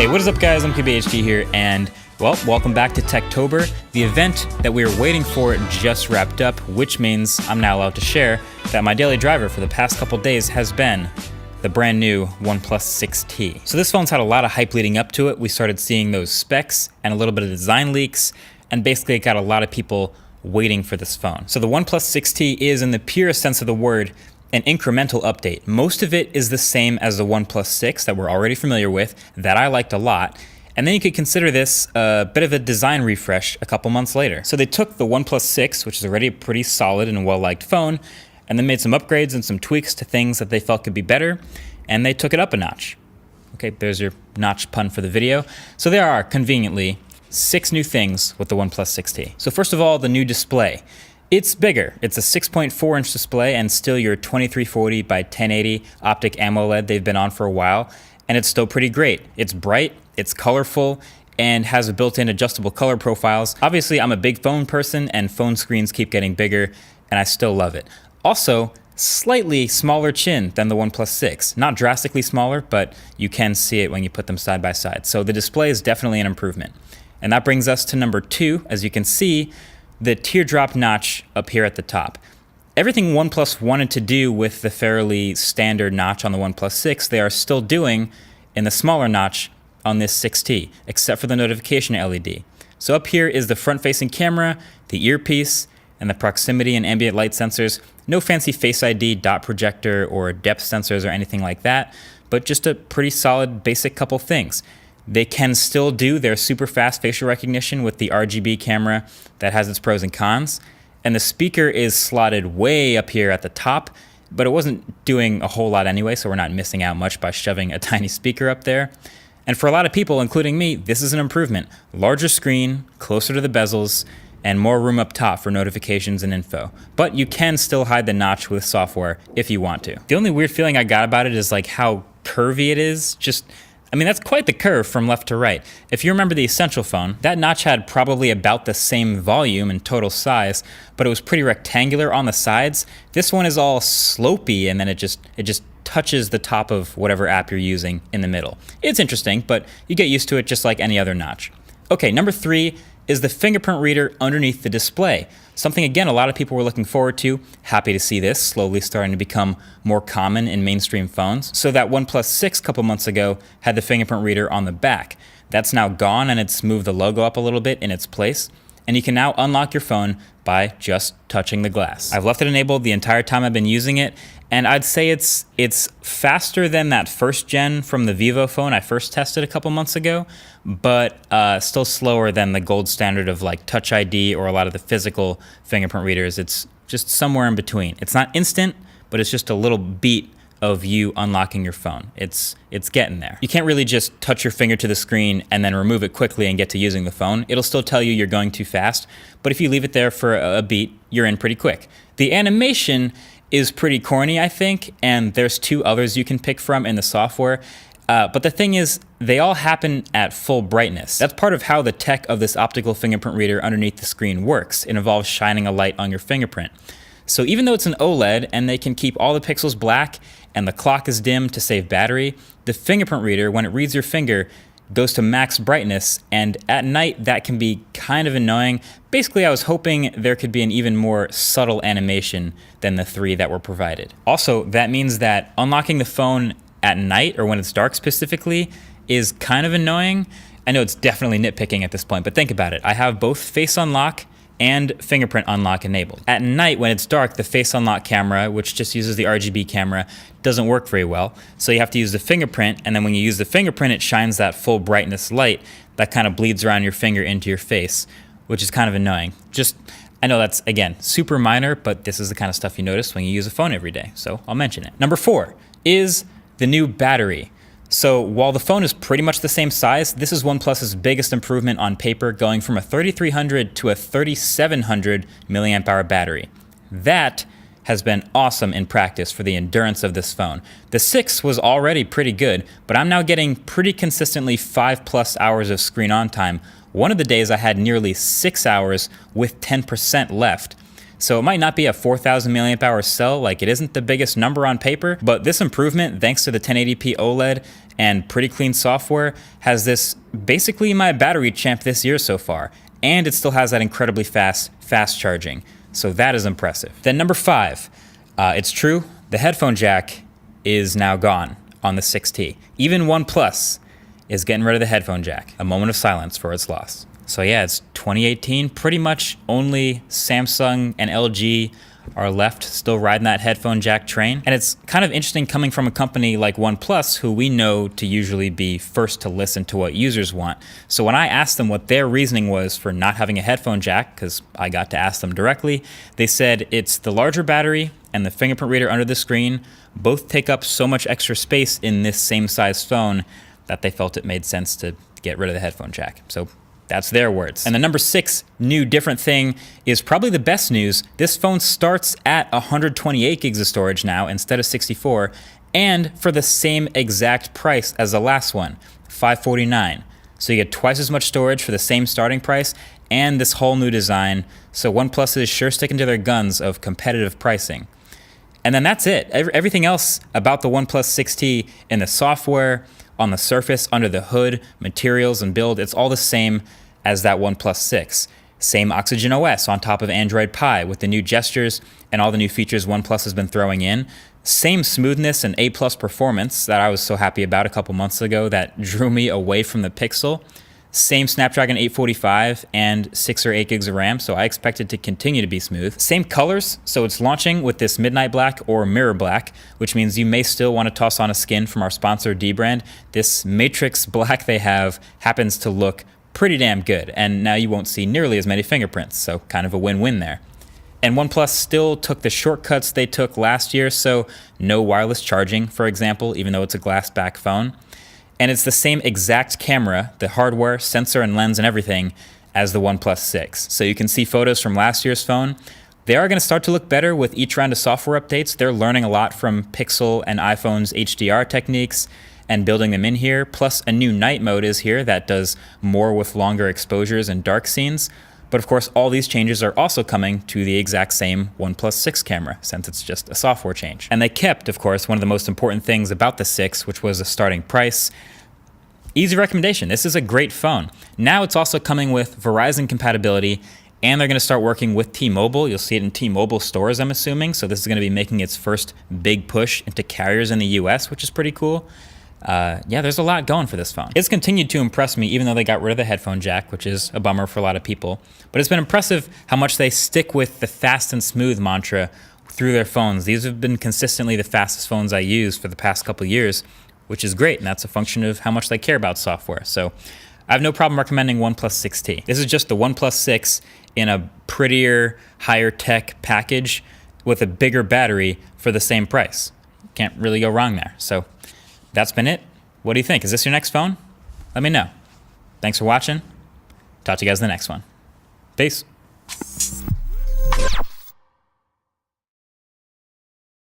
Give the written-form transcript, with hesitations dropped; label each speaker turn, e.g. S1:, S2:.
S1: Hey, what is up guys? I'm KBHD here, and well, welcome back to Techtober. The event that we were waiting for just wrapped up, which means I'm now allowed to share that my daily driver for the past couple days has been the brand new OnePlus 6T. So this phone's had a lot of hype leading up to it. We started seeing those specs and a little bit of design leaks, and basically it got a lot of people waiting for this phone. So the OnePlus 6T is, in the purest sense of the word, an incremental update. Most of it is the same as the OnePlus 6 that we're already familiar with, that I liked a lot. And then you could consider this a bit of a design refresh a couple months later. So they took the OnePlus 6, which is already a pretty solid and well-liked phone, and then made some upgrades and some tweaks to things that they felt could be better, and they took it up a notch. Okay, there's your notch pun for the video. So there are, conveniently, 6 new things with the OnePlus 6T. So first of all, the new display. It's bigger. It's a 6.4-inch display and still your 2340 by 1080 optic AMOLED they've been on for a while, and it's still pretty great. It's bright, it's colorful, and has a built-in adjustable color profiles. Obviously, I'm a big phone person, and phone screens keep getting bigger, and I still love it. Also, slightly smaller chin than the OnePlus 6. Not drastically smaller, but you can see it when you put them side by side. So the display is definitely an improvement. And that brings us to number 2. As you can see, the teardrop notch up here at the top. Everything OnePlus wanted to do with the fairly standard notch on the OnePlus 6, they are still doing in the smaller notch on this 6T, except for the notification LED. So up here is the front-facing camera, the earpiece, and the proximity and ambient light sensors. No fancy Face ID, dot projector, or depth sensors or anything like that, but just a pretty solid basic couple things. They can still do their super fast facial recognition with the RGB camera that has its pros and cons. And the speaker is slotted way up here at the top, but it wasn't doing a whole lot anyway, so we're not missing out much by shoving a tiny speaker up there. And for a lot of people, including me, this is an improvement. Larger screen, closer to the bezels, and more room up top for notifications and info. But you can still hide the notch with software if you want to. The only weird feeling I got about it is like how curvy it is. I mean, that's quite the curve from left to right. If you remember the Essential phone, that notch had probably about the same volume and total size, but it was pretty rectangular on the sides. This one is all slopey, and then it just touches the top of whatever app you're using in the middle. It's interesting, but you get used to it just like any other notch. Okay, number 3 is the fingerprint reader underneath the display. Something, again, a lot of people were looking forward to. Happy to see this slowly starting to become more common in mainstream phones. So that OnePlus 6 a couple months ago had the fingerprint reader on the back. That's now gone, and it's moved the logo up a little bit in its place. And you can now unlock your phone by just touching the glass. I've left it enabled the entire time I've been using it, and I'd say it's faster than that first gen from the Vivo phone I first tested a couple months ago, but still slower than the gold standard of like Touch ID or a lot of the physical fingerprint readers. It's just somewhere in between. It's not instant, but it's just a little beat of you unlocking your phone. It's getting there. You can't really just touch your finger to the screen and then remove it quickly and get to using the phone. It'll still tell you you're going too fast, but if you leave it there for a beat, you're in pretty quick. The animation is pretty corny, I think, and there's 2 others you can pick from in the software. But the thing is, they all happen at full brightness. That's part of how the tech of this optical fingerprint reader underneath the screen works. It involves shining a light on your fingerprint. So even though it's an OLED and they can keep all the pixels black and the clock is dim to save battery, the fingerprint reader, when it reads your finger, goes to max brightness, and at night that can be kind of annoying. Basically, I was hoping there could be an even more subtle animation than the 3 that were provided. Also, that means that unlocking the phone at night, or when it's dark specifically, is kind of annoying. I know it's definitely nitpicking at this point, but think about it. I have both Face Unlock and fingerprint unlock enabled. At night, when it's dark, the Face Unlock camera, which just uses the RGB camera, doesn't work very well. So you have to use the fingerprint, and then when you use the fingerprint, it shines that full brightness light that kind of bleeds around your finger into your face, which is kind of annoying. I know that's, again, super minor, but this is the kind of stuff you notice when you use a phone every day, so I'll mention it. Number 4 is the new battery. So while the phone is pretty much the same size, this is OnePlus's biggest improvement on paper, going from a 3300 to a 3700 milliamp hour battery. That has been awesome in practice for the endurance of this phone. The 6 was already pretty good, but I'm now getting pretty consistently 5+ hours of screen on time. One of the days I had nearly 6 hours with 10% left. So it might not be a 4,000 milliamp hour cell, like it isn't the biggest number on paper, but this improvement, thanks to the 1080p OLED and pretty clean software, has this basically my battery champ this year so far. And it still has that incredibly fast charging. So that is impressive. Then number 5, it's true, the headphone jack is now gone on the 6T. Even OnePlus is getting rid of the headphone jack. A moment of silence for its loss. So yeah, it's 2018. Pretty much only Samsung and LG are left still riding that headphone jack train. And it's kind of interesting coming from a company like OnePlus, who we know to usually be first to listen to what users want. So when I asked them what their reasoning was for not having a headphone jack, because I got to ask them directly, they said it's the larger battery and the fingerprint reader under the screen both take up so much extra space in this same size phone that they felt it made sense to get rid of the headphone jack. So that's their words. And the number 6 new different thing is probably the best news. This phone starts at 128 gigs of storage now instead of 64, and for the same exact price as the last one, $549. So you get twice as much storage for the same starting price and this whole new design. So OnePlus is sure sticking to their guns of competitive pricing. And then that's it. Everything else about the OnePlus 6T in the software, on the surface, under the hood, materials and build, it's all the same as that OnePlus 6. Same Oxygen OS on top of Android Pie with the new gestures and all the new features OnePlus has been throwing in. Same smoothness and A+ performance that I was so happy about a couple months ago that drew me away from the Pixel. Same Snapdragon 845 and 6 or 8 gigs of RAM, so I expect it to continue to be smooth. Same colors, so it's launching with this Midnight Black or Mirror Black, which means you may still want to toss on a skin from our sponsor dbrand. This Matrix Black they have happens to look pretty damn good, and now you won't see nearly as many fingerprints, so kind of a win-win there. And OnePlus still took the shortcuts they took last year, so no wireless charging, for example, even though it's a glass back phone. And it's the same exact camera, the hardware, sensor, and lens and everything, as the OnePlus 6. So you can see photos from last year's phone. They are going to start to look better with each round of software updates. They're learning a lot from Pixel and iPhone's HDR techniques and building them in here. Plus a new night mode is here that does more with longer exposures and dark scenes. But of course, all these changes are also coming to the exact same OnePlus 6 camera, since it's just a software change. And they kept, of course, one of the most important things about the 6, which was the starting price. Easy recommendation. This is a great phone. Now it's also coming with Verizon compatibility, and they're going to start working with T-Mobile. You'll see it in T-Mobile stores, I'm assuming. So this is going to be making its first big push into carriers in the US, which is pretty cool. Yeah, there's a lot going for this phone. It's continued to impress me, even though they got rid of the headphone jack, which is a bummer for a lot of people. But it's been impressive how much they stick with the fast and smooth mantra through their phones. These have been consistently the fastest phones I use for the past couple years, which is great, and that's a function of how much they care about software. So I have no problem recommending OnePlus 6T. This is just the OnePlus 6 in a prettier, higher tech package with a bigger battery for the same price. Can't really go wrong there. So that's been it. What do you think? Is this your next phone? Let me know. Thanks for watching. Talk to you guys in the next one. Peace.